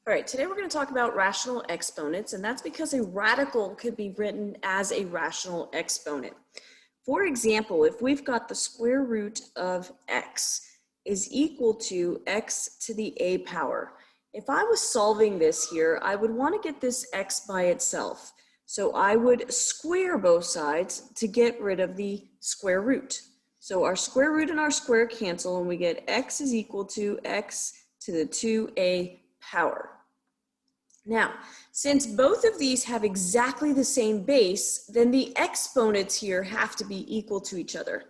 All right, today we're going to talk about rational exponents, and that's because a radical could be written as a rational exponent. For example, if we've got the square root of x is equal to x to the a power. If I was solving this here, I would want to get this x by itself. So I would square both sides to get rid of the square root. So our square root and our square cancel, and we get x is equal to x to the 2a power. Now, since both of these have exactly the same base, then the exponents here have to be equal to each other.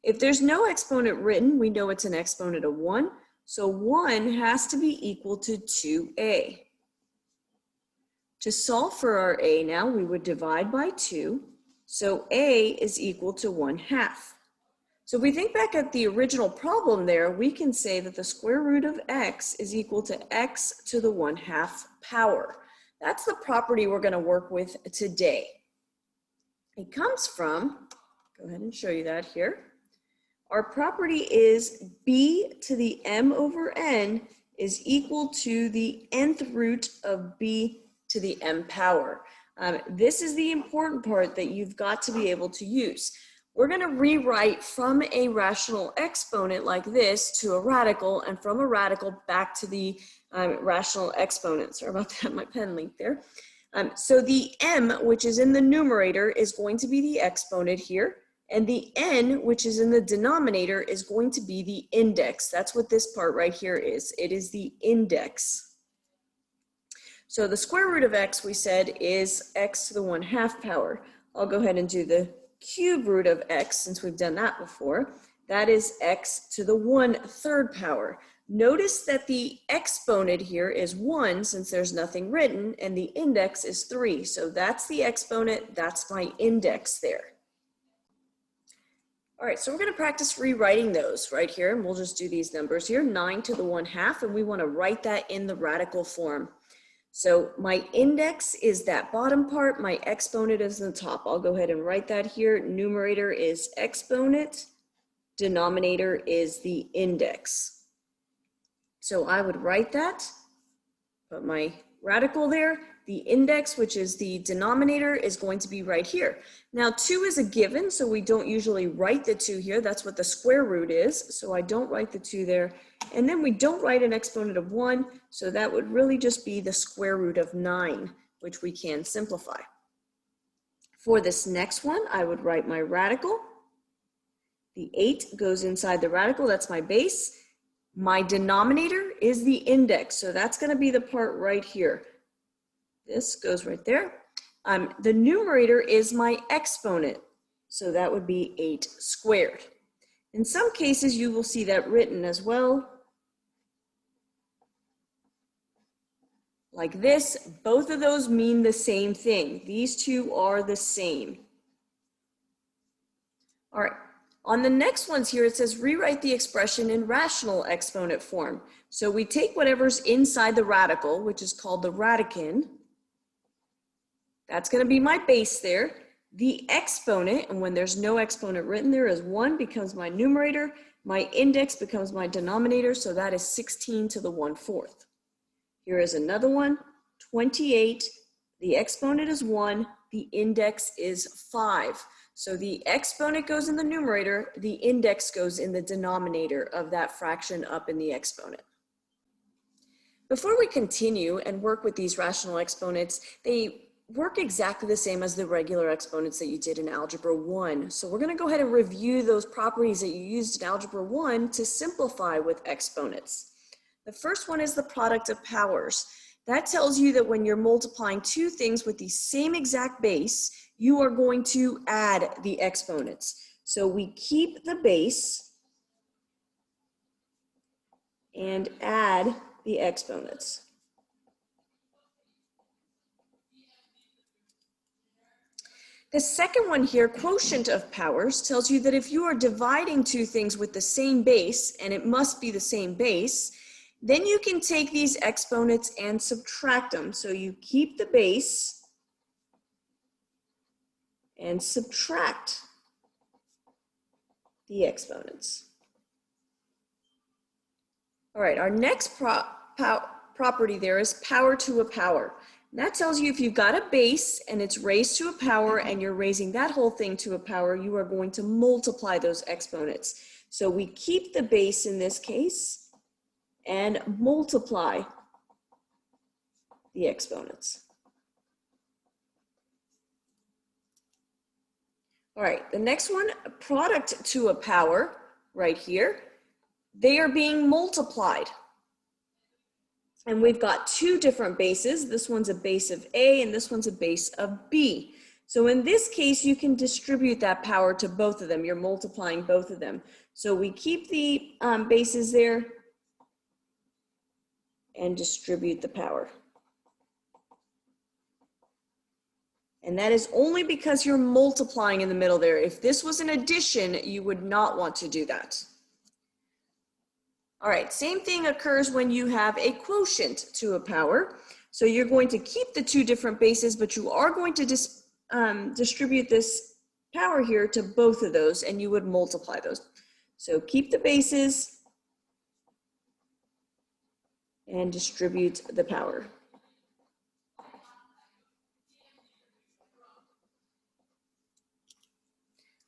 If there's no exponent written, we know it's an exponent of 1, so 1 has to be equal to 2a. To solve for our a now, we would divide by 2, so a is equal to 1/2. So if we think back at the original problem there, we can say that the square root of x is equal to x to the 1/2 power. That's the property we're going to work with today. It comes from, go ahead and show you that here. Our property is b to the m over n is equal to the nth root of b to the m power. This is the important part that you've got to be able to use. We're going to rewrite from a rational exponent like this to a radical, and from a radical back to the rational exponent. Sorry about that, my pen leaked there. So the m, which is in the numerator, is going to be the exponent here, and the n, which is in the denominator, is going to be the index. That's what this part right here is. It is the index. So the square root of x, we said, is x to the 1/2 power. I'll go ahead and do the cube root of x, since we've done that before. That is x to the 1/3 power. Notice that the exponent here is 1, since there's nothing written, and the index is 3. So that's the exponent, that's my index there. All right, so we're going to practice rewriting those right here, and we'll just do these numbers here, 9 to the 1/2, and we want to write that in the radical form. So my index is that bottom part, my exponent is the top. I'll go ahead and write that here. Numerator is exponent, denominator is the index. So I would write that, put my radical there. The index, which is the denominator, is going to be right here. Now 2 is a given, so we don't usually write the 2 here. That's what the square root is, so I don't write the 2 there. And then we don't write an exponent of 1, so that would really just be the square root of 9, which we can simplify. For this next one, I would write my radical. The 8 goes inside the radical, that's my base. My denominator is the index, so that's going to be the part right here. This goes right there. The numerator is my exponent, so that would be 8 squared. In some cases, you will see that written as well, like this. Both of those mean the same thing. These two are the same. All right. On the next ones here, it says rewrite the expression in rational exponent form. So we take whatever's inside the radical, which is called the radicand. That's going to be my base there. The exponent, and when there's no exponent written there, is 1 becomes my numerator. My index becomes my denominator, so that is 16 to the 1/4. Here is another one, 28. The exponent is 1. The index is 5. So the exponent goes in the numerator, the index goes in the denominator of that fraction up in the exponent. Before we continue and work with these rational exponents, they work exactly the same as the regular exponents that you did in Algebra 1. So we're going to go ahead and review those properties that you used in Algebra 1 to simplify with exponents. The first one is the product of powers. That tells you that when you're multiplying two things with the same exact base, you are going to add the exponents. So we keep the base and add the exponents. The second one here, quotient of powers, tells you that if you are dividing two things with the same base, and it must be the same base, then you can take these exponents and subtract them. So you keep the base and subtract the exponents. All right, our next property there is power to a power. And that tells you if you've got a base and it's raised to a power and you're raising that whole thing to a power, you are going to multiply those exponents. So we keep the base in this case and multiply the exponents. All right, the next one, product to a power, right here. They are being multiplied. And we've got two different bases. This one's a base of A and this one's a base of B. So in this case, you can distribute that power to both of them. You're multiplying both of them. So we keep the bases there and distribute the power. And that is only because you're multiplying in the middle there. If this was an addition, you would not want to do that. All right, same thing occurs when you have a quotient to a power. So you're going to keep the two different bases, but you are going to distribute this power here to both of those, and you would multiply those. So keep the bases and distribute the power.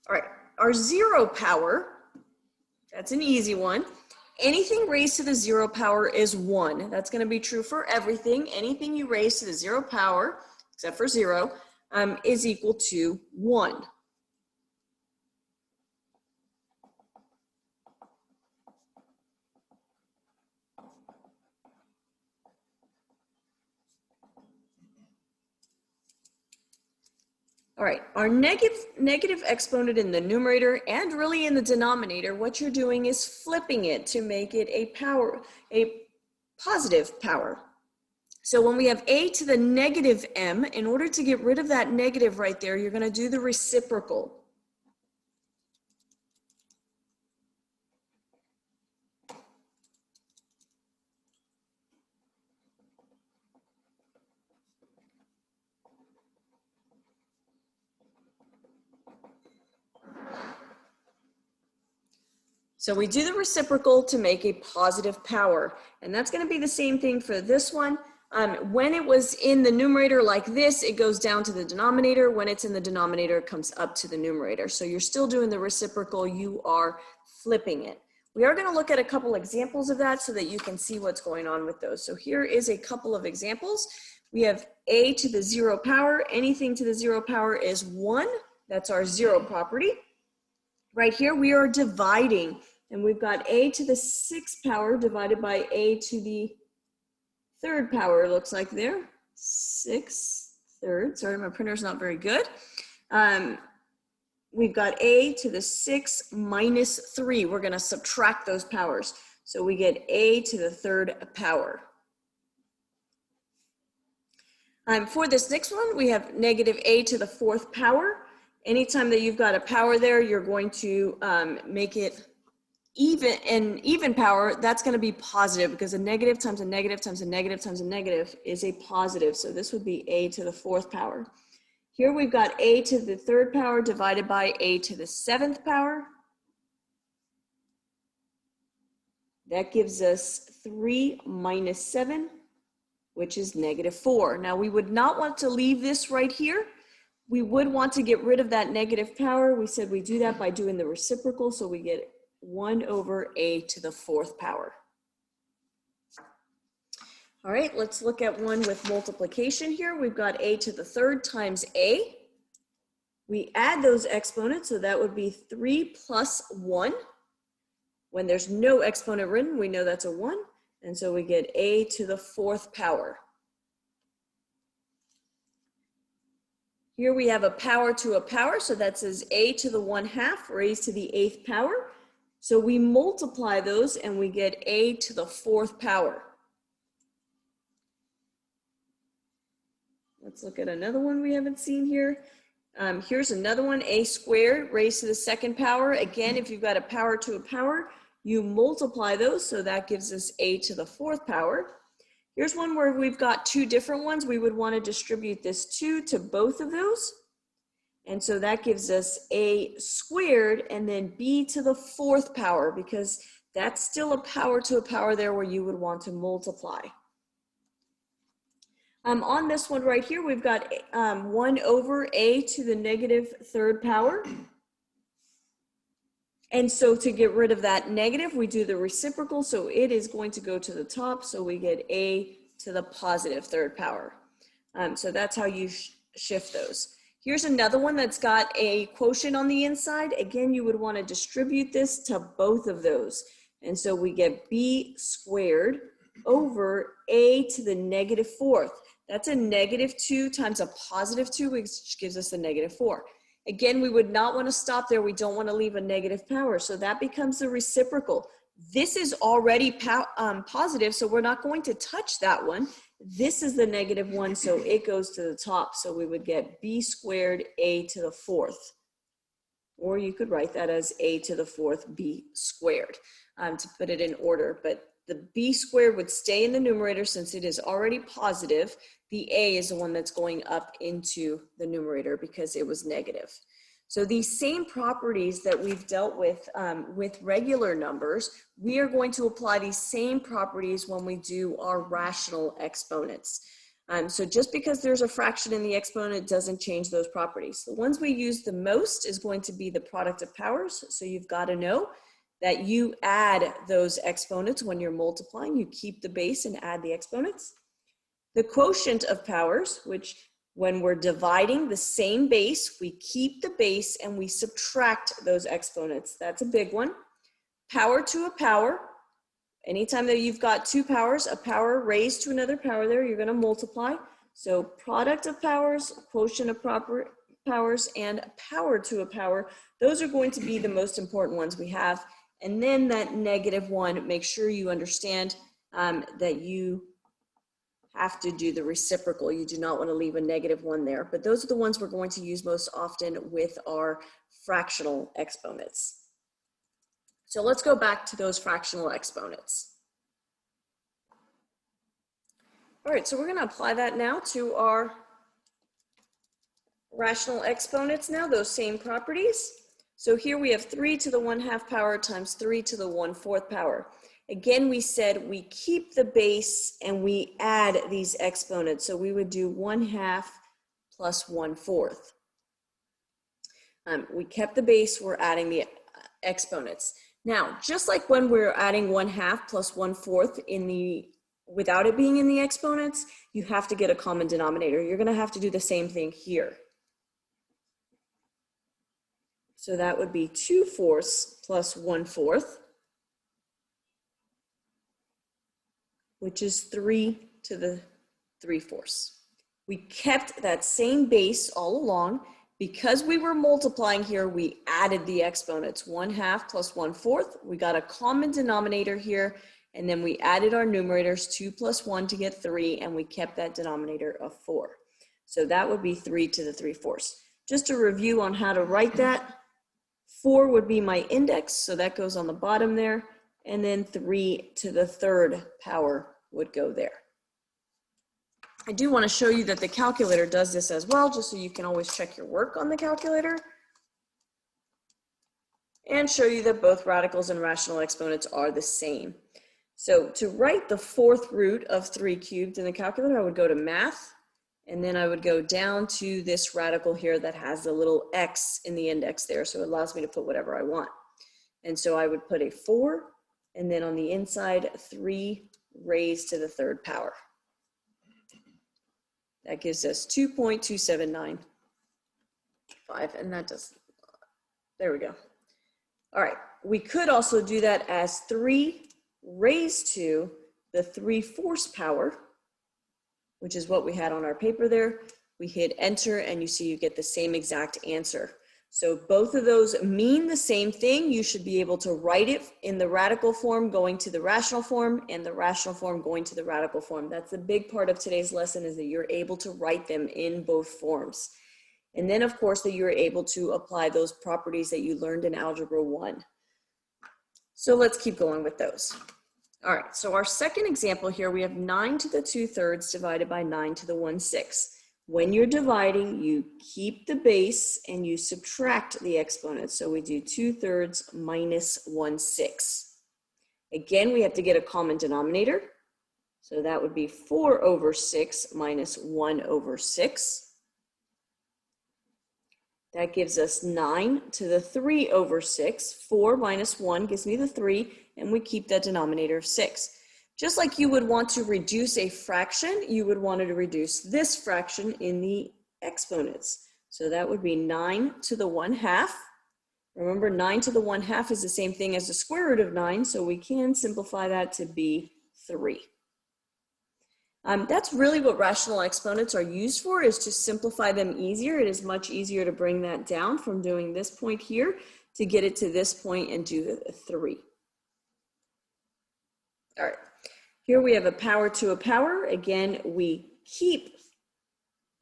All right, our zero power, that's an easy one. Anything raised to the zero power is 1. That's going to be true for everything. Anything you raise to the zero power, except for 0, is equal to 1. All right, our negative exponent in the numerator and really in the denominator, what you're doing is flipping it to make it a positive power. So when we have a to the negative m, in order to get rid of that negative right there, you're going to do the reciprocal. So we do the reciprocal to make a positive power, and that's going to be the same thing for this one. When it was in the numerator like this, it goes down to the denominator. When it's in the denominator, it comes up to the numerator. So you're still doing the reciprocal, you are flipping it. We are going to look at a couple examples of that so that you can see what's going on with those. So here is a couple of examples. We have a to the 0 power. Anything to the 0 power is 1. That's our 0 property. Right here we are dividing, and we've got a to the 6th power divided by a to the 3rd power, it looks like there. 6/3, sorry, my printer's not very good. We've got a to the 6 minus 3. We're going to subtract those powers. So we get a to the 3rd power. For this next one, we have negative a to the 4th power. Anytime that you've got a power there, you're going to make it even power. That's going to be positive because a negative times a negative times a negative times a negative is a positive. So this would be a to the 4th power. Here we've got a to the 3rd power divided by a to the 7th power. That gives us 3 minus 7, which is negative 4. Now we would not want to leave this right here. We would want to get rid of that negative power. We said we do that by doing the reciprocal, so we get 1 over a to the 4th power. All right, let's look at one with multiplication here. We've got a to the 3rd times a. We add those exponents, so that would be 3 plus 1. When there's no exponent written, we know that's a 1, and so we get a to the 4th power. Here we have a power to a power, so that says a to the 1/2 raised to the 8th power. So we multiply those and we get a to the 4th power. Let's look at another one we haven't seen here. Here's another one, a squared raised to the 2nd power. Again, if you've got a power to a power, you multiply those, so that gives us a to the 4th power. Here's one where we've got two different ones. We would want to distribute this 2 to both of those. And so that gives us a squared and then b to the 4th power, because that's still a power to a power there where you would want to multiply. On this one right here, we've got 1 over a to the negative third power. And so to get rid of that negative, we do the reciprocal. So it is going to go to the top. So we get a to the positive third power. So that's how you shift those. Here's another one that's got a quotient on the inside. Again, you would want to distribute this to both of those. And so we get b squared over a to the negative fourth. That's a negative 2 times a positive 2, which gives us a negative 4. Again, we would not want to stop there. We don't want to leave a negative power. So that becomes the reciprocal. This is already positive, so we're not going to touch that one. This is the negative 1, so it goes to the top. So we would get b squared a to the fourth. Or you could write that as a to the fourth b squared to put it in order. But the b squared would stay in the numerator since it is already positive. The a is the one that's going up into the numerator because it was negative. So these same properties that we've dealt with regular numbers, we are going to apply these same properties when we do our rational exponents. So just because there's a fraction in the exponent doesn't change those properties. The ones we use the most is going to be the product of powers. So you've got to know that you add those exponents when you're multiplying. You keep the base and add the exponents. The quotient of powers, which when we're dividing the same base, we keep the base and we subtract those exponents. That's a big one. Power to a power. Anytime that you've got two powers, a power raised to another power there, you're going to multiply. So product of powers, quotient of powers, and power to a power, those are going to be the most important ones we have. And then that negative 1, make sure you understand that you have to do the reciprocal. You do not want to leave a negative 1 there, but those are the ones we're going to use most often with our fractional exponents. So let's go back to those fractional exponents. All right, so we're going to apply that now to our rational exponents now, those same properties. So here we have 3 to the 1/2 power times 3 to the 1/4 power. Again, we said we keep the base and we add these exponents. So we would do 1/2 plus 1/4. We kept the base, we're adding the exponents. Now, just like when we're adding 1/2 plus 1/4 without it being in the exponents, you have to get a common denominator. You're going to have to do the same thing here. So that would be 2/4 plus 1/4. Which is 3 to the 3/4. We kept that same base all along. Because we were multiplying here, we added the exponents. 1/2 plus 1/4. We got a common denominator here, and then we added our numerators, 2 plus 1 to get 3, and we kept that denominator of 4. So that would be 3 to the 3/4. Just a review on how to write that. 4 would be my index, so that goes on the bottom there. And then 3 to the 3rd power would go there. I do want to show you that the calculator does this as well, just so you can always check your work on the calculator. And show you that both radicals and rational exponents are the same. So to write the 4th root of 3 cubed in the calculator, I would go to math, and then I would go down to this radical here that has the little x in the index there, so it allows me to put whatever I want. And so I would put a 4, and then on the inside, 3 raised to the 3rd power. That gives us 2.2795, and that does, there we go. All right, we could also do that as 3 raised to the 3/4 power, which is what we had on our paper there. We hit enter, and you see you get the same exact answer. So both of those mean the same thing. You should be able to write it in the radical form going to the rational form, and the rational form going to the radical form. That's the big part of today's lesson, is that you're able to write them in both forms. And then of course that you're able to apply those properties that you learned in Algebra 1. So let's keep going with those. All right, so our second example here, we have 9 to the 2/3 divided by 9 to the 1/6. When you're dividing, you keep the base and you subtract the exponents. So we do 2/3 minus 1/6. Again, we have to get a common denominator. So that would be 4 over 6 minus 1 over 6. That gives us 9 to the 3 over 6. 4 minus 1 gives me the 3, and we keep that denominator of 6. Just like you would want to reduce a fraction, you would want to reduce this fraction in the exponents. So that would be 9 to the 1/2. Remember, 9 to the 1/2 is the same thing as the square root of 9, so we can simplify that to be 3. That's really what rational exponents are used for, is to simplify them easier. It is much easier to bring that down from doing this point here to get it to this point and do the 3. All right, here we have a power to a power. Again, we keep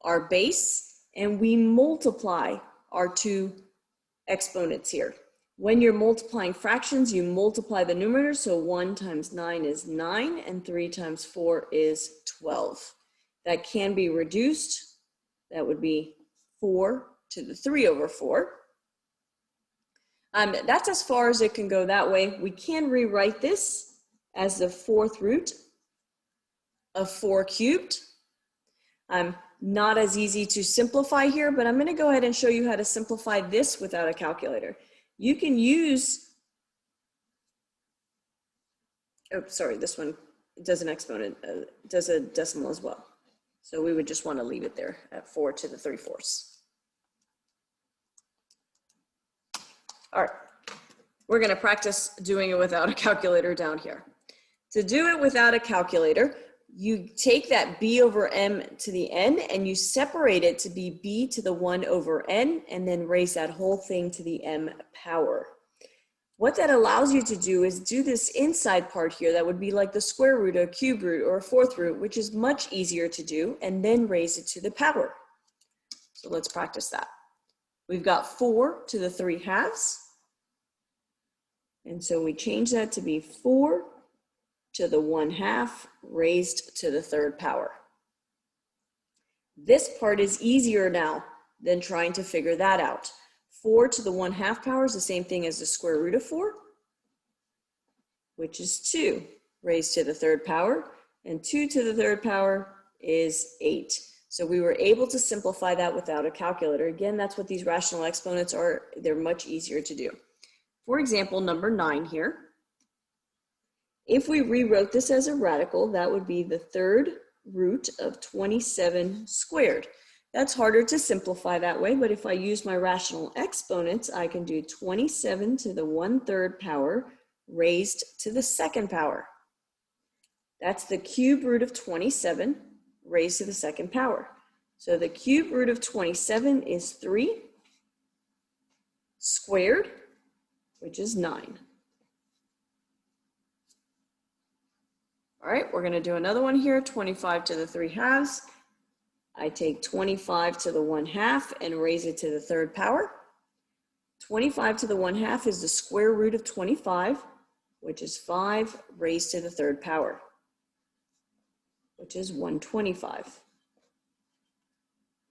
our base and we multiply our two exponents here. When you're multiplying fractions, you multiply the numerator. So 1 times 9 is 9, and 3 times 4 is 12. That can be reduced. That would be 4 to the 3 over 4. That's as far as it can go that way. We can rewrite this as the 4th root of 4 cubed. Not as easy to simplify here, but I'm going to go ahead and show you how to simplify this without a calculator. You can use, oh, sorry, this one does an exponent, does a decimal as well. So we would just want to leave it there at 4 to the 3/4. All right, we're going to practice doing it without a calculator down here. To do it without a calculator, you take that b over m to the n and you separate it to be b to the 1 over n, and then raise that whole thing to the m power. What that allows you to do is do this inside part here that would be like the square root, a cube root, or a 4th root, which is much easier to do, and then raise it to the power. So let's practice that. We've got 4 to the 3/2, and so we change that to be 4 to the 1/2 raised to the 3rd power. This part is easier now than trying to figure that out. 4 to the 1/2 power is the same thing as the square root of 4, which is 2 raised to the 3rd power, and 2 to the 3rd power is 8. So we were able to simplify that without a calculator. Again, that's what these rational exponents are. They're much easier to do. For example, number 9 here. If we rewrote this as a radical, that would be the 3rd root of 27 squared. That's harder to simplify that way, but if I use my rational exponents, I can do 27 to the 1/3 power raised to the 2nd power. That's the cube root of 27 raised to the 2nd power. So the cube root of 27 is 3 squared, which is 9. All right, we're going to do another one here, 25 to the 3/2. I take 25 to the 1/2 and raise it to the 3rd power. 25 to the 1/2 is the square root of 25, which is 5 raised to the 3rd power, which is 125.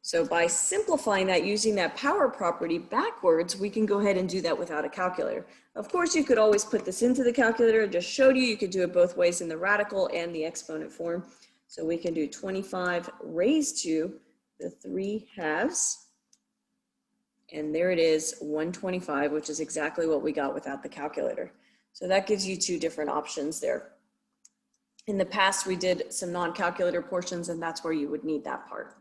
So by simplifying that using that power property backwards, we can go ahead and do that without a calculator. Of course, you could always put this into the calculator. I just showed you could do it both ways in the radical and the exponent form. So we can do 25 raised to the 3/2. And there it is, 125, which is exactly what we got without the calculator. So that gives you two different options there. In the past, we did some non-calculator portions, and that's where you would need that part.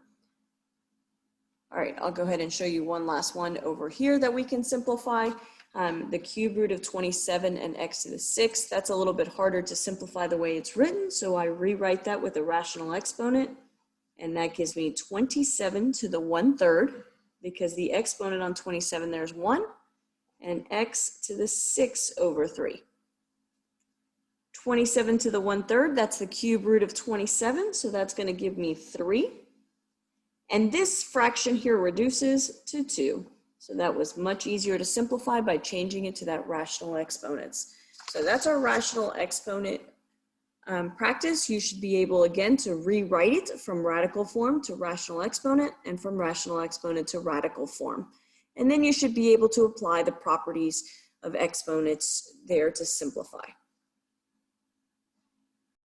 All right, I'll go ahead and show you one last one over here that we can simplify. The cube root of 27 and x to the 6th. That's a little bit harder to simplify the way it's written, so I rewrite that with a rational exponent, and that gives me 27 to the 1/3, because the exponent on 27 there's 1, and x to the 6 over 3. 27 to the 1/3, that's the cube root of 27, so that's going to give me 3. And this fraction here reduces to 2. So that was much easier to simplify by changing it to that rational exponents. So that's our rational exponent practice. You should be able, again, to rewrite it from radical form to rational exponent, and from rational exponent to radical form. And then you should be able to apply the properties of exponents there to simplify.